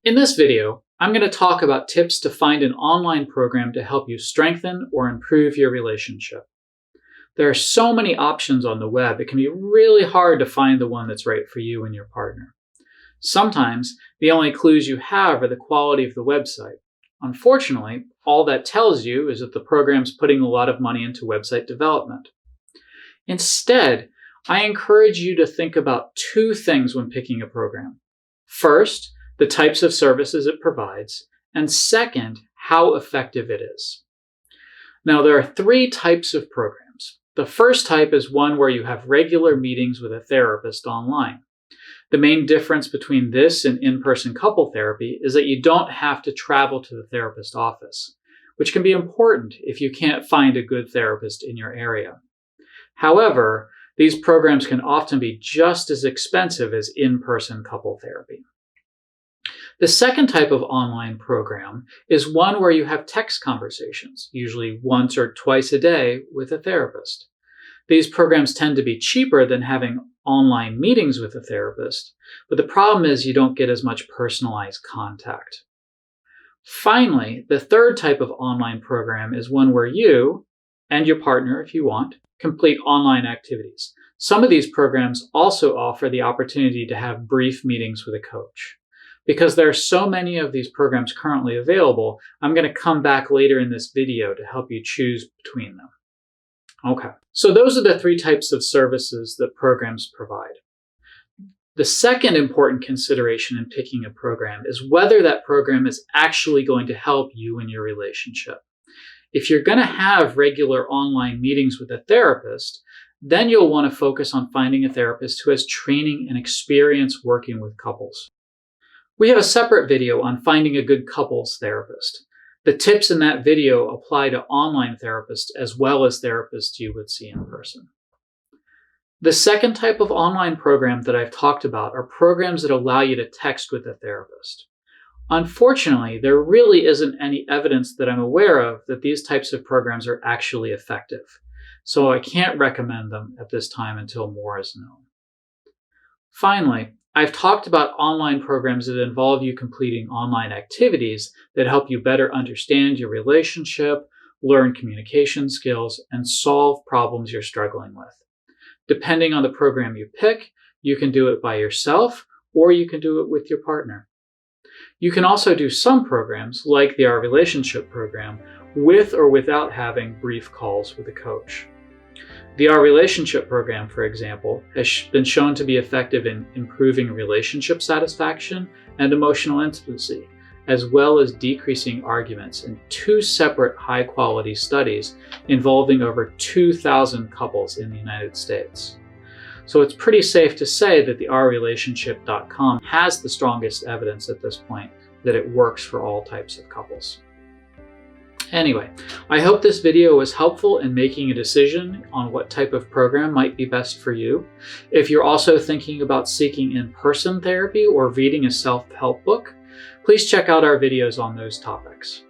In this video, I'm going to talk about tips to find an online program to help you strengthen or improve your relationship. There are so many options on the web, it can be really hard to find the one that's right for you and your partner. Sometimes, the only clues you have are the quality of the website. Unfortunately, all that tells you is that the program's putting a lot of money into website development. Instead, I encourage you to think about two things when picking a program. First, the types of services it provides, and second, how effective it is. Now, there are three types of programs. The first type is one where you have regular meetings with a therapist online. The main difference between this and in-person couple therapy is that you don't have to travel to the therapist office, which can be important if you can't find a good therapist in your area. However, these programs can often be just as expensive as in-person couple therapy. The second type of online program is one where you have text conversations, usually once or twice a day, with a therapist. These programs tend to be cheaper than having online meetings with a therapist, but the problem is you don't get as much personalized contact. Finally, the third type of online program is one where you, and your partner if you want, complete online activities. Some of these programs also offer the opportunity to have brief meetings with a coach. Because there are so many of these programs currently available, I'm going to come back later in this video to help you choose between them. Okay, so those are the three types of services that programs provide. The second important consideration in picking a program is whether that program is actually going to help you in your relationship. If you're going to have regular online meetings with a therapist, then you'll want to focus on finding a therapist who has training and experience working with couples. We have a separate video on finding a good couples therapist. The tips in that video apply to online therapists as well as therapists you would see in person. The second type of online program that I've talked about are programs that allow you to text with a therapist. Unfortunately, there really isn't any evidence that I'm aware of that these types of programs are actually effective, so I can't recommend them at this time until more is known. Finally, I've talked about online programs that involve you completing online activities that help you better understand your relationship, learn communication skills, and solve problems you're struggling with. Depending on the program you pick, you can do it by yourself or you can do it with your partner. You can also do some programs, like the OurRelationship program, with or without having brief calls with a coach. The OurRelationship program, for example, has been shown to be effective in improving relationship satisfaction and emotional intimacy, as well as decreasing arguments in two separate high-quality studies involving over 2,000 couples in the United States. So it's pretty safe to say that the OurRelationship.com has the strongest evidence at this point that it works for all types of couples. Anyway, I hope this video was helpful in making a decision on what type of program might be best for you. If you're also thinking about seeking in-person therapy or reading a self-help book, please check out our videos on those topics.